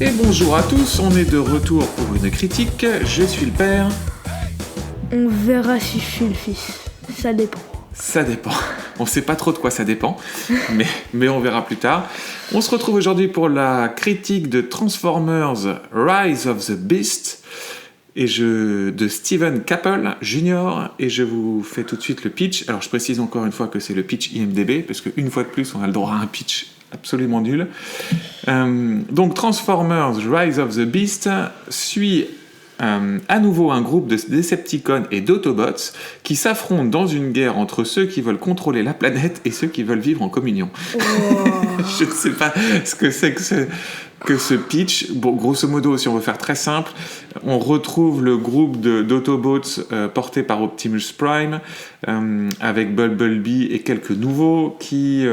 Et bonjour à tous, on est de retour pour une critique. Je suis le père. On verra si je suis le fils. Ça dépend. Ça dépend. On sait pas trop de quoi ça dépend, mais on verra plus tard. On se retrouve aujourd'hui pour la critique de Transformers Rise of the Beast de Steven Caple Jr. Et je vous fais tout de suite le pitch. Alors je précise encore une fois que c'est le pitch IMDb, parce qu'une fois de plus, on a le droit à un pitch absolument nul. Donc Transformers Rise of the Beast suit à nouveau un groupe de Decepticons et d'Autobots qui s'affrontent dans une guerre entre ceux qui veulent contrôler la planète et ceux qui veulent vivre en communion. Oh. Je ne sais pas ce que c'est que ce pitch. Bon, grosso modo, si on veut faire très simple, on retrouve le groupe d'Autobots porté par Optimus Prime avec Bumblebee et quelques nouveaux qui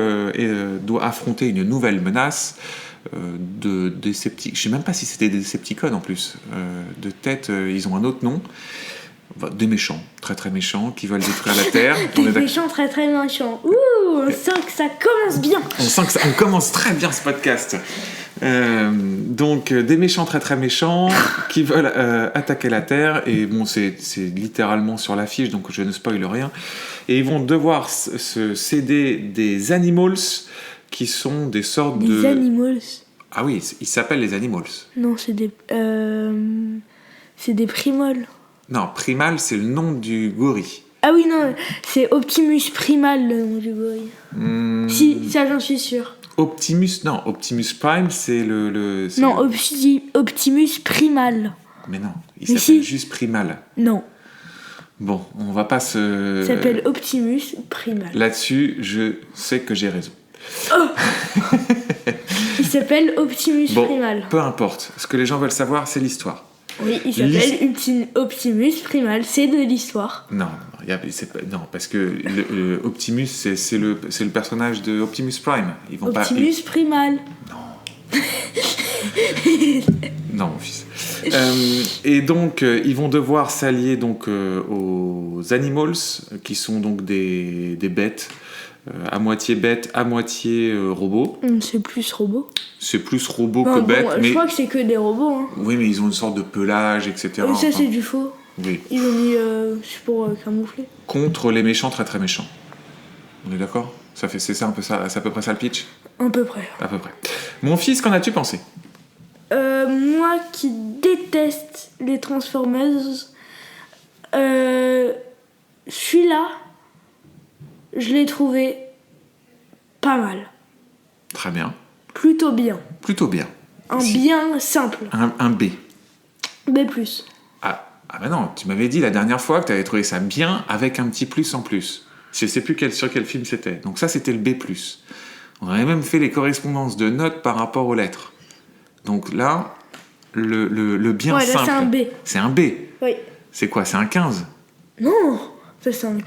doit affronter une nouvelle menace de Decepticons. Je ne sais même pas si c'était des Decepticons en plus. De tête, ils ont un autre nom. Des méchants, très très méchants, qui veulent détruire la Terre. Des méchants très très méchants. Ouh, on sent que ça commence bien. On commence très bien ce podcast. Donc des méchants très très méchants qui veulent attaquer la Terre, et bon, c'est littéralement sur l'affiche, donc je ne spoil rien, et ils vont devoir se céder des Animals, qui sont des sortes de... Des Animals. Ah oui, ils s'appellent les Animals. Non, c'est des Primols. Non, Primal, c'est le nom du gorille. Ah oui, non, c'est Optimus Primal, le nom du gorille. Si, ça j'en suis sûr. Optimus Prime, c'est c'est non, Optimus Primal. Mais non, il s'appelle juste Primal. Non. Bon, on va pas se... Il s'appelle Optimus Primal. Là-dessus, je sais que j'ai raison. Oh. Il s'appelle Optimus Primal. Peu importe. Ce que les gens veulent savoir, c'est l'histoire. Oui, il s'appelle Optimus Primal. C'est de l'histoire. Non, parce que Optimus, c'est le personnage de Optimus Prime. Optimus Primal. Non. Non, mon fils. Et donc, ils vont devoir s'allier donc aux Animals, qui sont donc des bêtes. À moitié bête, à moitié robot. C'est plus robot. C'est plus robot que bête. Je crois que c'est que des robots. Hein. Oui, mais ils ont une sorte de pelage, etc. Oui, ça, c'est du faux. Oui. Ils ont mis... c'est pour camoufler. Contre les méchants très très méchants. On est d'accord ? C'est ça un peu ça, c'est à peu près ça le pitch ? À peu près. À peu près. Mon fils, qu'en as-tu pensé ? Moi qui déteste les Transformers, celui-là, je l'ai trouvé pas mal. Très bien. Plutôt bien. Plutôt bien. Bien simple. Un B. B+. Ah bah non, tu m'avais dit la dernière fois que tu avais trouvé ça bien avec un petit plus en plus. Je sais plus sur quel film c'était. Donc ça, c'était le B+. On avait même fait les correspondances de notes par rapport aux lettres. Donc là, le bien simple... Ouais, là, c'est un B. C'est un B. Oui. C'est quoi ? C'est un 15 ? Non, ça c'est un B-.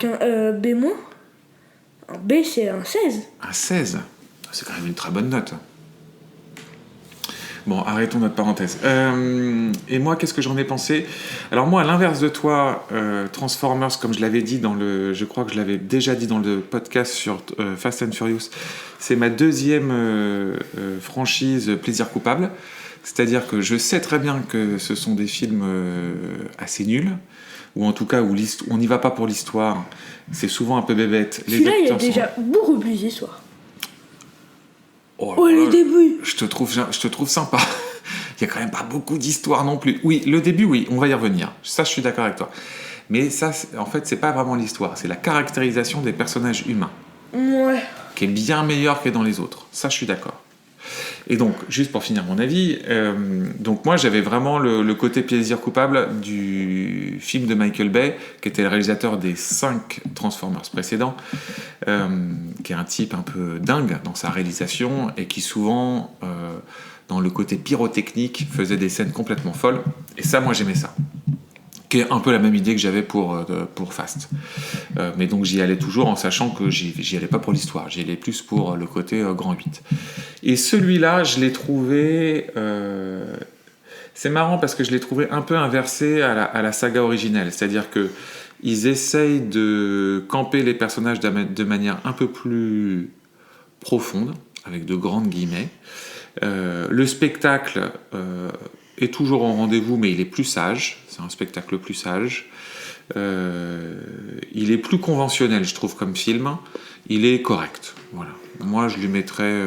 Un B, c'est un 16. Un 16 ? C'est quand même une très bonne note. Bon, arrêtons notre parenthèse. Et moi, qu'est-ce que j'en ai pensé ? Alors moi, à l'inverse de toi, Transformers, comme je l'avais dit je crois que je l'avais déjà dit dans le podcast sur Fast and Furious, c'est ma deuxième franchise plaisir coupable. C'est-à-dire que je sais très bien que ce sont des films assez nuls, ou en tout cas où on n'y va pas pour l'histoire. C'est souvent un peu bébête. Celui-là, il y a déjà beaucoup plus d'histoire. Oh, le début. Je te trouve sympa. Il y a quand même pas beaucoup d'histoire non plus. Oui, le début, oui, on va y revenir. Ça, je suis d'accord avec toi. Mais ça, en fait, c'est pas vraiment l'histoire. C'est la caractérisation des personnages humains. Ouais. Qui est bien meilleure que dans les autres. Ça, je suis d'accord. Et donc, juste pour finir mon avis, donc moi, j'avais vraiment le côté plaisir coupable du film de Michael Bay, qui était le réalisateur des 5 Transformers précédents, qui est un type un peu dingue dans sa réalisation, et qui souvent, dans le côté pyrotechnique, faisait des scènes complètement folles. Et ça, moi, j'aimais ça. Qui est un peu la même idée que j'avais pour Fast. Mais donc j'y allais toujours en sachant que j'y allais pas pour l'histoire, j'y allais plus pour le côté grand 8. Et celui-là, je l'ai trouvé... c'est marrant parce que je l'ai trouvé un peu inversé à la saga originelle, c'est-à-dire qu'ils essayent de camper les personnages de manière un peu plus profonde, avec de grandes guillemets, Le spectacle est toujours en rendez-vous, mais il est plus sage. C'est un spectacle plus sage. Il est plus conventionnel, je trouve, comme film. Il est correct. Voilà. Moi, je lui mettrais...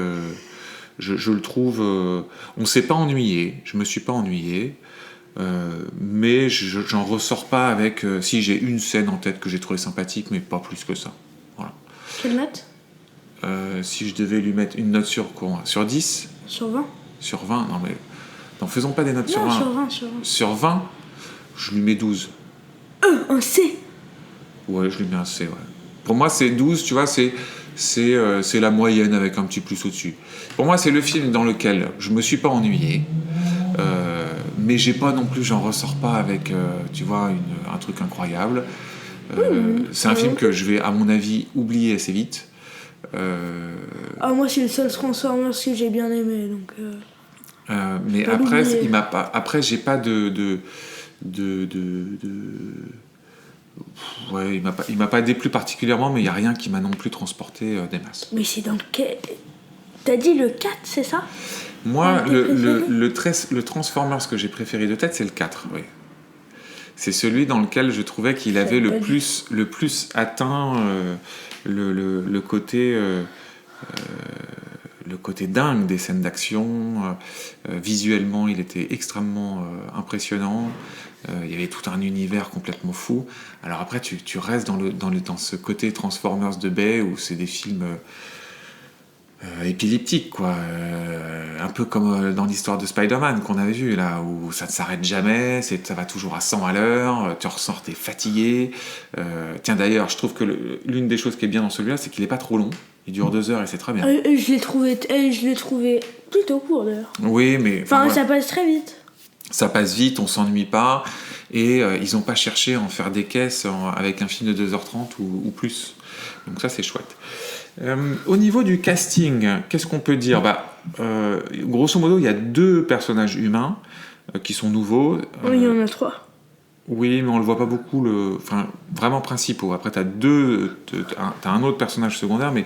je le trouve... on ne s'est pas ennuyé. Je me suis pas ennuyé. Mais j'en ressors pas avec... si j'ai une scène en tête que j'ai trouvé sympathique, mais pas plus que ça. Voilà. Quelle note ? Si je devais lui mettre une note sur quoi ? Sur 10 ? Sur 20 ? Sur 20 ? Non, mais... Non, faisons pas des notes sur 20. Sur 20, sur 20. Sur 20, je lui mets 12. Un C. Ouais, je lui mets un C, ouais. Pour moi, c'est 12, tu vois, c'est la moyenne avec un petit plus au-dessus. Pour moi, c'est le film dans lequel je me suis pas ennuyé, mais j'ai pas non plus, j'en ressors pas avec, tu vois, un truc incroyable. C'est un film que je vais, à mon avis, oublier assez vite. Moi, c'est le seul Transformers que j'ai bien aimé, donc... Mais après, après, j'ai pas ouais, il m'a pas déplu particulièrement, mais il y a rien qui m'a non plus transporté des masses. Mais c'est dans quel... T'as dit le 4, c'est ça ? Moi, le Transformers que j'ai préféré de tête, c'est le 4, oui. C'est celui dans lequel je trouvais qu'il avait le plus atteint le côté... le côté dingue des scènes d'action, visuellement il était extrêmement impressionnant, il y avait tout un univers complètement fou. Alors après tu restes dans ce côté Transformers de Bay où c'est des films épileptiques, quoi, un peu comme dans l'histoire de Spider-Man qu'on avait vu là, où ça ne s'arrête jamais, ça va toujours à 100 à l'heure, tu ressors, t'es fatigué. Tiens, d'ailleurs, je trouve que l'une des choses qui est bien dans celui-là, c'est qu'il n'est pas trop long. Il dure 2 heures et c'est très bien. Je l'ai trouvé plutôt court d'ailleurs. Oui, mais... Enfin, ça passe très vite. Ça passe vite, on s'ennuie pas, et ils n'ont pas cherché à en faire des caisses avec un film de 2h30 ou plus. Donc ça, c'est chouette. Au niveau du casting, qu'est-ce qu'on peut dire ? Grosso modo, il y a 2 personnages humains qui sont nouveaux. Oui, il y en a 3. Oui, mais on le voit pas beaucoup, vraiment principaux. Après, t'as un autre personnage secondaire, mais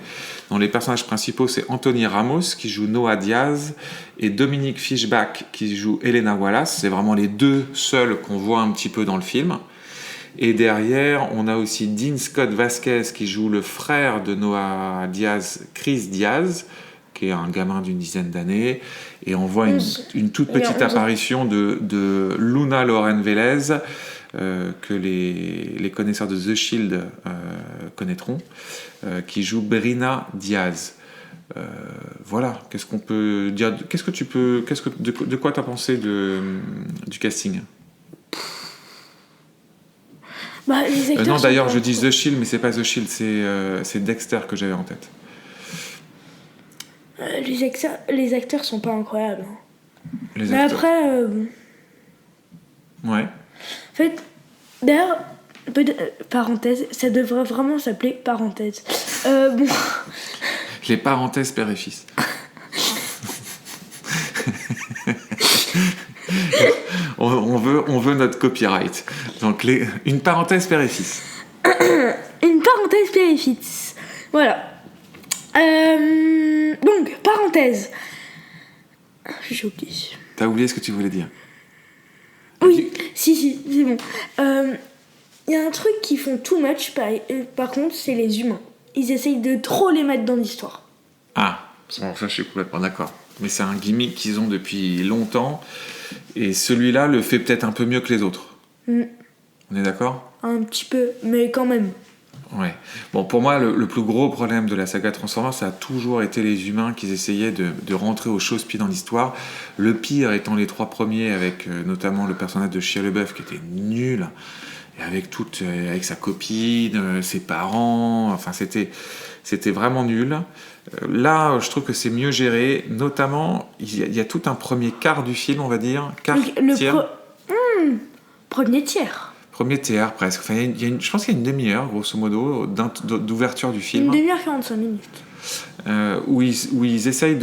dans les personnages principaux, c'est Anthony Ramos qui joue Noah Diaz et Dominique Fishback qui joue Elena Wallace. C'est vraiment les 2 seuls qu'on voit un petit peu dans le film. Et derrière, on a aussi Dean Scott Vasquez qui joue le frère de Noah Diaz, Chris Diaz, qui est un gamin d'une dizaine d'années, et on voit une toute petite apparition de Luna Lauren Velez, que les connaisseurs de The Shield connaîtront, qui joue Brina Diaz. Voilà, qu'est-ce qu'on peut dire ? De quoi t'as pensé du casting ? Non, d'ailleurs, je dis The Shield, mais c'est pas The Shield, c'est Dexter que j'avais en tête. Les acteurs sont pas incroyables. Mais après... Ouais. En fait, d'ailleurs, parenthèse, ça devrait vraiment s'appeler parenthèse. Bon. Les parenthèses père et fils. on veut notre copyright. Donc une parenthèse père et fils. Une parenthèse père et fils. Voilà. Donc, parenthèse. J'ai oublié. T'as oublié ce que tu voulais dire ? Oui, si, c'est bon. Il y a un truc qui font too much, par contre, c'est les humains. Ils essayent de trop les mettre dans l'histoire. Ah, bon, ça je suis complètement d'accord. Mais c'est un gimmick qu'ils ont depuis longtemps. Et celui-là le fait peut-être un peu mieux que les autres. On est d'accord ? Un petit peu, mais quand même. Ouais. Bon, pour moi, le plus gros problème de la saga Transformers, ça a toujours été les humains qui essayaient de rentrer au chausse-pied dans l'histoire. Le pire étant les 3 premiers, avec notamment le personnage de Shia LaBeouf qui était nul, et avec sa copine, ses parents. Enfin, c'était vraiment nul. Là, je trouve que c'est mieux géré. Notamment, il y a tout un premier quart du film, on va dire. Premier tiers. Premier tiers, presque. Enfin, je pense qu'il y a une demi-heure, grosso modo, d'ouverture du film. Une demi-heure, 45 minutes. Où ils essayent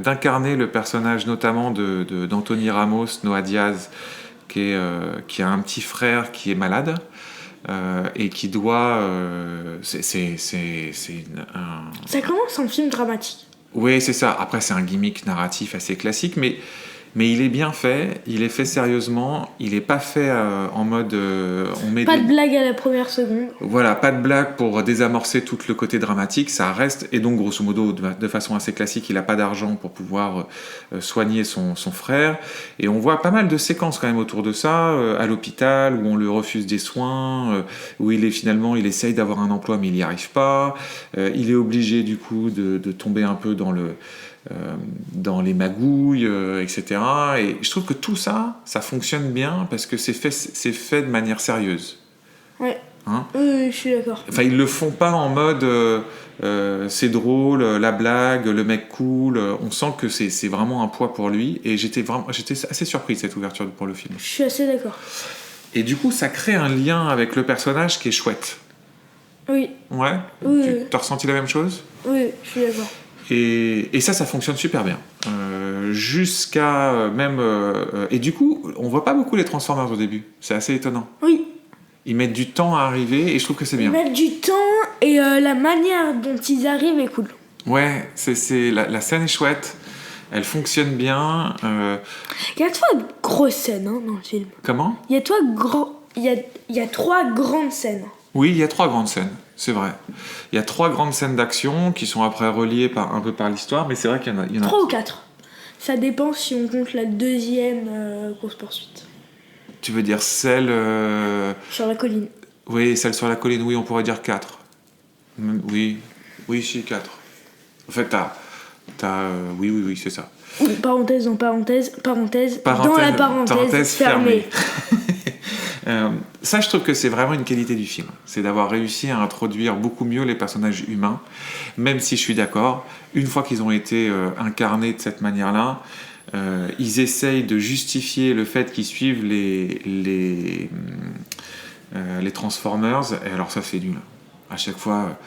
d'incarner le personnage, notamment d'Anthony Ramos, Noah Diaz, qui a un petit frère qui est malade. Et qui doit... Ça commence en film dramatique. Oui, c'est ça. Après, c'est un gimmick narratif assez classique, mais il est bien fait, il est fait sérieusement, il n'est pas fait en mode... on met Pas de blague à la première seconde. Voilà, pas de blague pour désamorcer tout le côté dramatique, ça reste... Et donc, grosso modo, de façon assez classique, il n'a pas d'argent pour pouvoir soigner son frère. Et on voit pas mal de séquences quand même autour de ça, à l'hôpital, où on lui refuse des soins, où il essaye d'avoir un emploi, mais il n'y arrive pas. Il est obligé, du coup, de tomber un peu dans les magouilles, etc. Et je trouve que tout ça, ça fonctionne bien parce que c'est fait de manière sérieuse. Ouais. Hein, je suis d'accord. Enfin, ils le font pas en mode c'est drôle, la blague, le mec cool. On sent que c'est vraiment un poids pour lui. Et j'étais assez surpris de cette ouverture pour le film. Je suis assez d'accord. Et du coup, ça crée un lien avec le personnage qui est chouette. Oui. Ouais. Oui. T'as ressenti la même chose ? Oui, je suis d'accord. Et ça fonctionne super bien. Jusqu'à même... et du coup, on voit pas beaucoup les Transformers au début. C'est assez étonnant. Oui. Ils mettent du temps à arriver et je trouve que c'est bien. Ils mettent du temps et la manière dont ils arrivent est cool. Ouais, la scène est chouette. Elle fonctionne bien. Il y a trois grosses scènes dans le film. Comment ? Il y a trois grandes scènes. Oui, il y a 3 grandes scènes, c'est vrai. Il y a 3 grandes scènes d'action qui sont après reliées un peu par l'histoire, mais c'est vrai qu'il y en a... 3 ou 4. Ça dépend si on compte la deuxième course-poursuite. Tu veux dire celle... Sur la colline. Oui, celle sur la colline, oui, on pourrait dire 4. Oui, si, 4. En fait, oui, c'est ça. Parenthèse dans parenthèse, dans la parenthèse fermée. Ça, je trouve que c'est vraiment une qualité du film. C'est d'avoir réussi à introduire beaucoup mieux les personnages humains, même si je suis d'accord, une fois qu'ils ont été incarnés de cette manière-là, ils essayent de justifier le fait qu'ils suivent les Transformers, et alors ça, c'est nul. À chaque fois...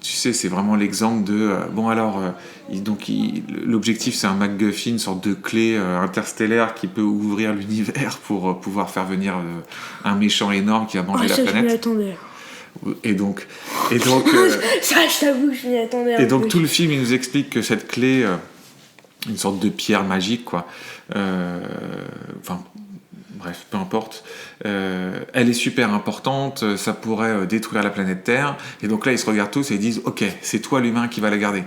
Tu sais, c'est vraiment l'exemple de... l'objectif, c'est un MacGuffin, une sorte de clé interstellaire qui peut ouvrir l'univers pour pouvoir faire venir un méchant énorme qui va manger la planète. Je m'y attendais. Et donc ça, je t'avoue que je m'y attendais. Et donc, tout le film, il nous explique que cette clé, une sorte de pierre magique, quoi... Bref, peu importe. Elle est super importante, ça pourrait détruire la planète Terre. Et donc là, ils se regardent tous et ils disent « Ok, c'est toi l'humain qui va la garder. »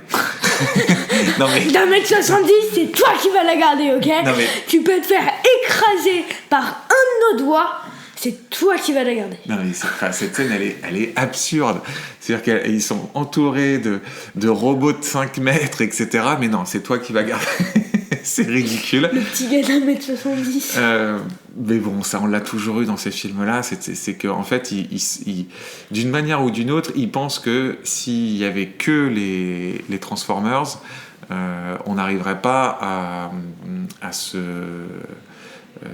Non mais... D'un mètre 70, c'est toi qui vas la garder, ok ? Non mais... Tu peux te faire écraser par un de nos doigts, c'est toi qui vas la garder. Non mais cette scène, elle est absurde. C'est-à-dire qu'ils sont entourés de robots de 5 mètres, etc. Mais non, c'est toi qui vas garder. C'est ridicule. Le petit gars d'un mètre 70. Mais bon, ça, on l'a toujours eu dans ces films-là. C'est qu'en fait, d'une manière ou d'une autre, ils pensent que s'il y avait que les Transformers, on n'arriverait pas à se...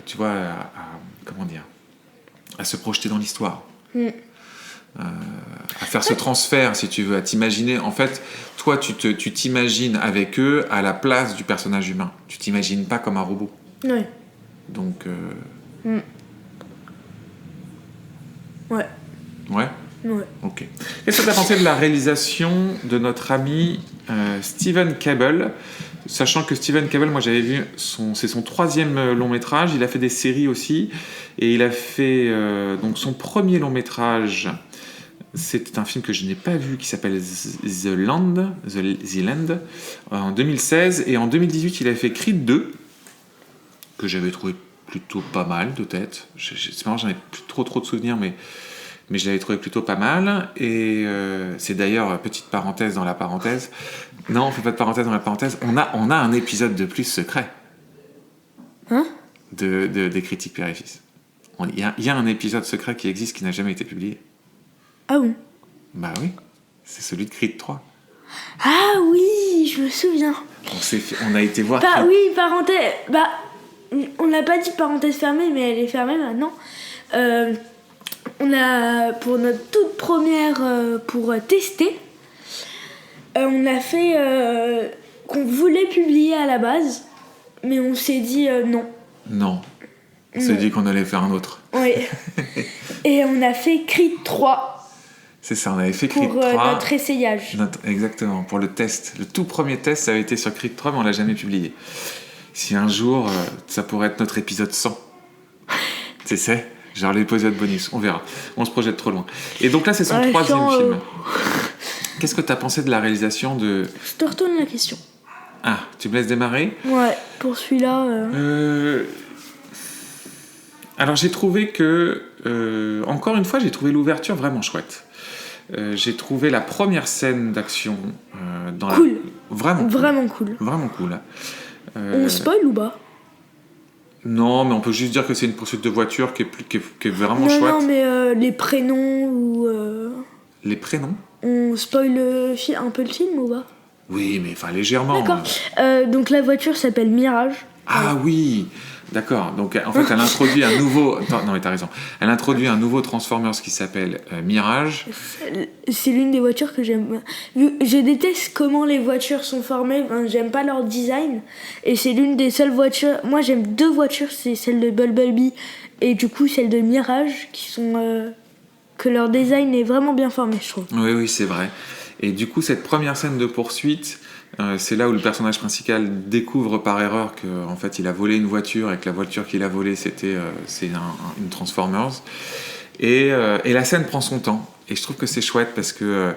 tu vois, comment dire ? À se projeter dans l'histoire. À faire ce transfert, si tu veux, à t'imaginer. En fait, toi, tu t'imagines avec eux à la place du personnage humain. Tu t'imagines pas comme un robot. Ouais. Donc... Ouais. Ouais ? Ouais. Ok. Qu'est-ce que tu as pensé de la réalisation de notre ami Steven Cable ? Sachant que Steven Cable, moi j'avais vu, c'est son 3e long métrage, il a fait des séries aussi, et il a fait donc son premier long métrage, c'est un film que je n'ai pas vu, qui s'appelle The Land, en 2016, et en 2018 il a fait Creed 2, que j'avais trouvé plutôt pas mal de tête. C'est marrant, j'en ai plus trop de souvenirs, mais je l'avais trouvé plutôt pas mal. Et c'est d'ailleurs, petite parenthèse dans la parenthèse, non, on fait pas de parenthèse dans la parenthèse, on a un épisode de plus secret des critiques Père et Fils. Il y a un épisode secret qui existe, qui n'a jamais été publié. Ah bon ? Bah oui, c'est celui de Creed 3. Ah oui, je me souviens. On a été voir... Oui, parenthèse... on l'a pas dit parenthèse fermée, mais elle est fermée maintenant. On a, pour notre toute première, pour tester, on a fait qu'on voulait publier à la base, mais on s'est dit non. Non. On s'est dit qu'on allait faire un autre. Oui. Et on a fait Creed 3. C'est ça, on avait fait Creed pour 3. notre essayage. Exactement, pour le test. Le tout premier test, ça avait été sur Creed 3, mais on l'a jamais publié. Si un jour, ça pourrait être notre épisode 100. Tu sais, genre l'épisode bonus, on verra. On se projette trop loin. Et donc là, c'est son troisième film. Qu'est-ce que tu as pensé de la réalisation de... Je te retourne la question. Ah, tu me laisses démarrer ? Ouais, pour celui-là... Alors j'ai trouvé que... encore une fois, j'ai trouvé l'ouverture vraiment chouette. J'ai trouvé la première scène d'action cool. Vraiment cool. Vraiment cool. On spoil ou pas ? Non, mais on peut juste dire que c'est une poursuite de voiture qui est vraiment chouette. Non, mais les prénoms ou... Les prénoms ? On spoil un peu le film ou pas ? Oui, mais enfin légèrement. D'accord. Donc la voiture s'appelle Mirage. Ah oui, d'accord. Donc en fait, elle introduit un nouveau... Non, mais t'as raison. Elle introduit un nouveau Transformers qui s'appelle Mirage. C'est l'une des voitures que j'aime. Je déteste comment les voitures sont formées. Enfin, j'aime pas leur design. Et c'est l'une des seules voitures... Moi, j'aime deux voitures. C'est celle de Bumblebee et du coup celle de Mirage qui sont... que leur design est vraiment bien formé, je trouve. Oui, c'est vrai. Et du coup, cette première scène de poursuite... c'est là où le personnage principal découvre par erreur qu'en fait il a volé une voiture et que la voiture qu'il a volée c'est une Transformers et la scène prend son temps et je trouve que c'est chouette parce que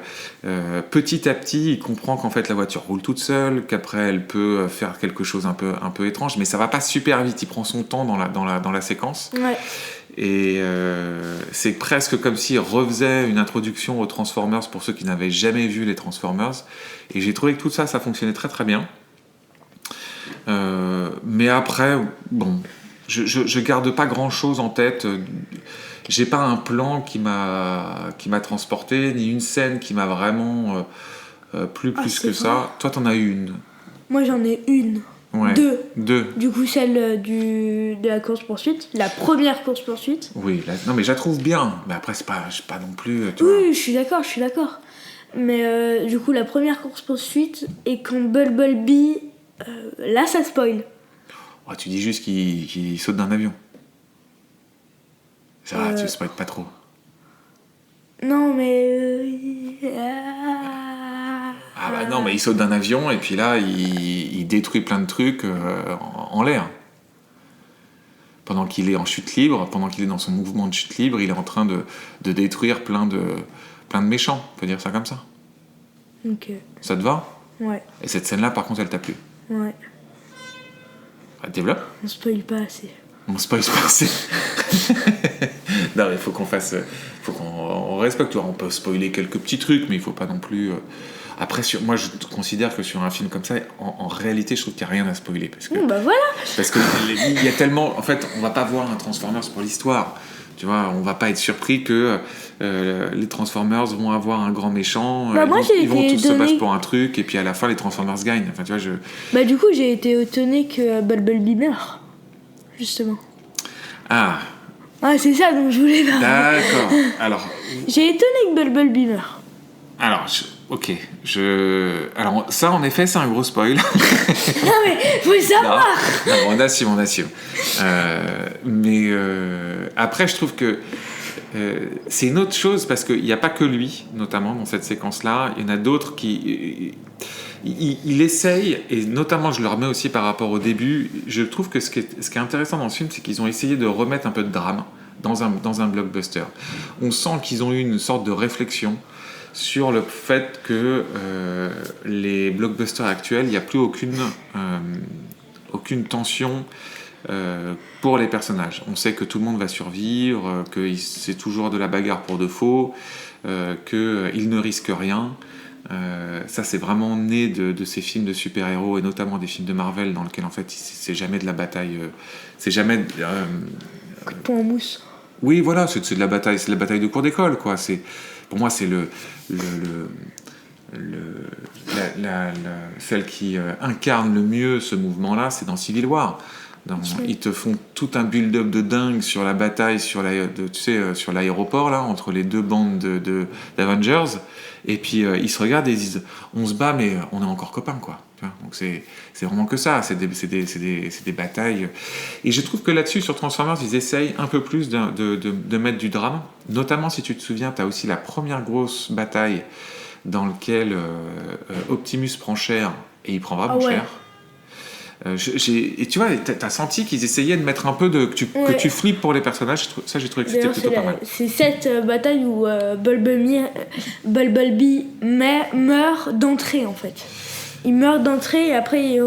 petit à petit il comprend qu'en fait la voiture roule toute seule, qu'après elle peut faire quelque chose un peu étrange, mais ça va pas super vite, il prend son temps dans la séquence. Ouais. Et c'est presque comme s'il refaisait une introduction aux Transformers pour ceux qui n'avaient jamais vu les Transformers. Et j'ai trouvé que tout ça fonctionnait très très bien. Mais après, bon, je garde pas grand chose en tête. J'ai pas un plan qui m'a transporté, ni une scène qui m'a vraiment plu plus que ça. Toi, t'en as eu une. Moi, j'en ai une. Ouais. Deux. Du coup, celle de la course-poursuite, la première course-poursuite. Oui, non mais je la trouve bien, mais après c'est pas non plus... Oui, je suis d'accord. Mais du coup, la première course-poursuite, et quand Bumblebee... là, ça spoil. Oh, tu dis juste qu'il saute d'un avion. Ça va, tu spoil pas trop. Non, mais... Ah bah non, mais il saute d'un avion et puis là, il détruit plein de trucs en l'air. Pendant qu'il est en chute libre, pendant qu'il est dans son mouvement de chute libre, il est en train de détruire plein de méchants, on peut dire ça comme ça. Ok. Ça te va ? Ouais. Et cette scène-là, par contre, elle t'a plu ? Ouais. Développe ? On spoil pas assez. On spoil pas assez. Non, mais faut qu'on respecte. On peut spoiler quelques petits trucs, mais il faut pas non plus... Après, moi, je considère que sur un film comme ça, en réalité, je trouve qu'il n'y a rien à spoiler. Parce que, bah voilà. Parce qu'il y a tellement... En fait, on va pas voir un Transformers pour l'histoire. Tu vois, on va pas être surpris que les Transformers vont avoir un grand méchant. Ils vont tous se battre pour un truc, et puis à la fin, les Transformers gagnent. Enfin, tu vois, Bah du coup, j'ai été étonnée que Bumblebee meure, justement. Ah, c'est ça dont je voulais parler. d'accord. Alors... J'ai étonné que Bumblebee meure. Alors, ok. Alors, ça, en effet, c'est un gros spoil. Non, mais faut savoir. Non, on assume. Mais après, je trouve que c'est une autre chose parce qu'il n'y a pas que lui, notamment dans cette séquence-là. Il y en a d'autres qui... Il essaye, et notamment je le remets aussi par rapport au début, je trouve que ce qui est intéressant dans ce film, c'est qu'ils ont essayé de remettre un peu de drame dans un blockbuster. On sent qu'ils ont eu une sorte de réflexion sur le fait que les blockbusters actuels, il n'y a plus aucune tension pour les personnages. On sait que tout le monde va survivre, que c'est toujours de la bagarre pour de faux, qu'ils ne risquent rien. Ça, c'est vraiment né de ces films de super-héros, et notamment des films de Marvel, dans lesquels en fait c'est jamais de la bataille, c'est jamais coup de poing en mousse. Oui, voilà, c'est de la bataille de cours d'école, quoi. Pour moi, c'est celle qui incarne le mieux ce mouvement-là, c'est dans Civil War. Ils te font tout un build-up de dingue sur la bataille sur l'aéroport là, entre les deux bandes d'Avengers, et puis ils se regardent et ils disent on se bat mais on est encore copains, quoi. Tu vois, donc c'est vraiment que ça, c'est des batailles. Et je trouve que là-dessus, sur Transformers, ils essayent un peu plus de mettre du drame. Notamment, si tu te souviens, tu as aussi la première grosse bataille dans laquelle Optimus prend cher, et il prend vraiment cher. Et tu vois, t'as senti qu'ils essayaient de mettre un peu que tu flippes pour les personnages. Ça, j'ai trouvé que c'était plutôt pas mal. C'est cette bataille où Bumblebee meurt d'entrée, en fait. Il meurt d'entrée et après il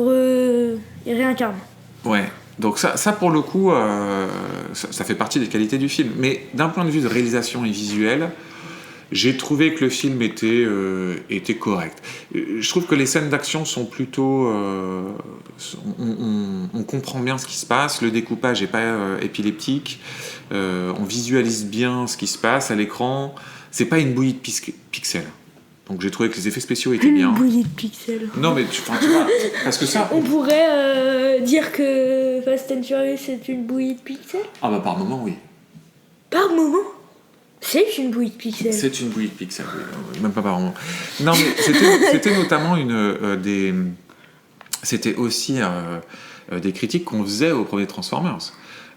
réincarne. Ouais, donc ça pour le coup, ça fait partie des qualités du film. Mais d'un point de vue de réalisation et visuel, j'ai trouvé que le film était correct. Je trouve que les scènes d'action sont plutôt... on comprend bien ce qui se passe, le découpage n'est pas épileptique, on visualise bien ce qui se passe à l'écran. C'est pas une bouillie de pixels. Donc j'ai trouvé que les effets spéciaux étaient bien. Une bouillie de pixels. Non mais tu vois, parce que ça... On pourrait dire que Fast and Furious c'est une bouillie de pixels. Ah bah par moment oui. Par moment? C'est une bouillie de pixels. C'est une bouillie de pixels, oui. Même pas par moment. Non mais c'était notamment c'était aussi des critiques qu'on faisait au premier Transformers.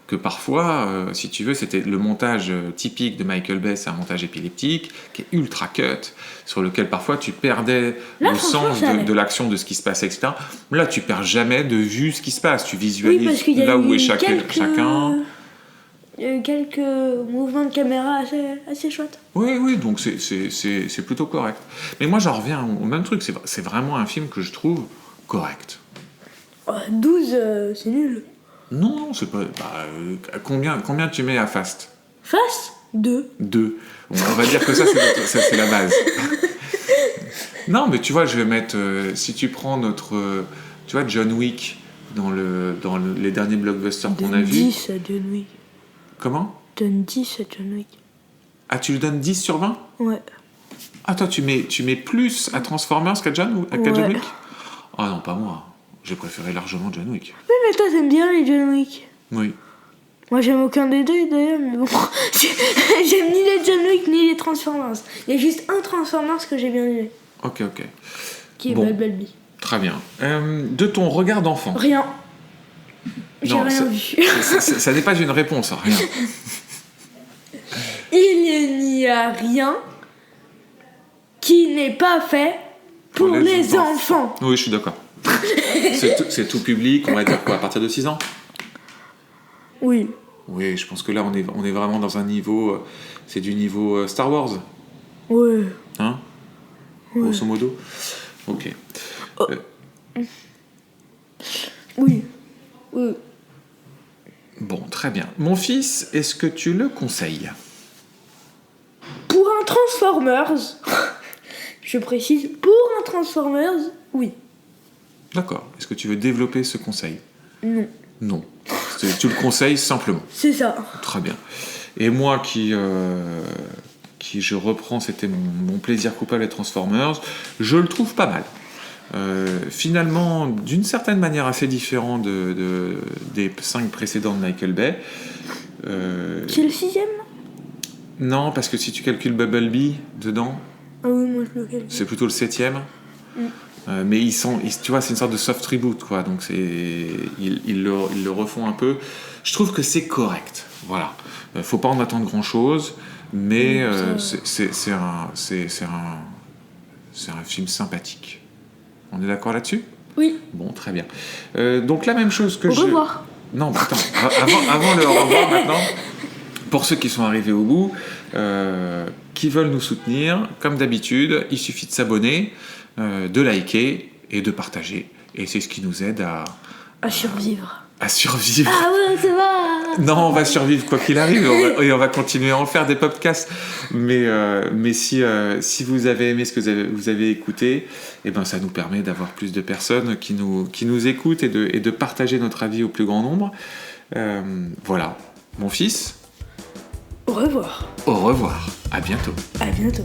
Que parfois, si tu veux, c'était le montage typique de Michael Bay, c'est un montage épileptique, qui est ultra cut, sur lequel parfois tu perdais le sens de l'action, de ce qui se passait, etc. Là, tu perds jamais de vue ce qui se passe, tu visualises là où est chacun. Il y a eu quelques mouvements de caméra assez chouettes. Oui, donc c'est plutôt correct. Mais moi, j'en reviens au même truc, c'est vraiment un film que je trouve correct. 12, c'est nul. Non, c'est pas... combien tu mets à Fast? Fast 2. 2. On va dire que ça, c'est la base. Non, mais tu vois, je vais mettre... si tu prends tu vois, John Wick, dans les derniers blockbusters qu'on a vus... 10 à John Wick. Comment? Donne 10 à John Wick. Ah, tu lui donnes 10 sur 20? Ouais. Ah, toi, tu mets plus à Transformers qu'à John Wick? Ah non, pas moi. J'ai préféré largement John Wick. Oui, mais toi, t'aimes bien les John Wick. Oui. Moi, j'aime aucun des deux, d'ailleurs, mais bon... j'aime ni les John Wick, ni les Transformers. Il y a juste un Transformers que j'ai bien aimé. Ok. Qui est Bumblebee. Très bien. De ton regard d'enfant? Rien. J'ai rien vu. Ça n'est pas une réponse, rien. Il n'y a rien qui n'est pas fait pour les enfants. Oui, je suis d'accord. C'est tout public, on va dire quoi, à partir de 6 ans? Oui. Oui, je pense que là, on est vraiment dans un niveau... c'est du niveau Star Wars. Ouais. Hein? Ouais. Grosso modo. Ok. Oui. Bon, très bien. Mon fils, est-ce que tu le conseilles? Pour un Transformers, je précise, pour un Transformers, oui. D'accord. Est-ce que tu veux développer ce conseil? Non. Tu le conseilles simplement. C'est ça. Très bien. Et moi qui je reprends, c'était mon plaisir coupable des Transformers, je le trouve pas mal. Finalement, d'une certaine manière assez différent des 5 précédents de Michael Bay. C'est le 6e? Non, parce que si tu calcules Bumblebee dedans, ah oui, moi je le calcule. C'est plutôt le 7e. Mais tu vois, c'est une sorte de soft reboot, quoi. Donc ils le refont un peu. Je trouve que c'est correct. Voilà. Faut pas en attendre grand-chose, mais c'est un film sympathique. On est d'accord là-dessus? Oui. Bon, très bien. Donc la même chose que Au revoir. Non, attends. Avant le au revoir maintenant, pour ceux qui sont arrivés au bout, qui veulent nous soutenir, comme d'habitude, il suffit de s'abonner, de liker et de partager. Et c'est ce qui nous aide à survivre. À survivre. Ah ouais, ça va. Non, on va survivre quoi qu'il arrive, et on va continuer à en faire des podcasts. Mais si vous avez aimé ce que vous avez écouté, eh ben ça nous permet d'avoir plus de personnes qui nous écoutent et de partager notre avis au plus grand nombre. Voilà. Mon fils. Au revoir. Au revoir. À bientôt. À bientôt.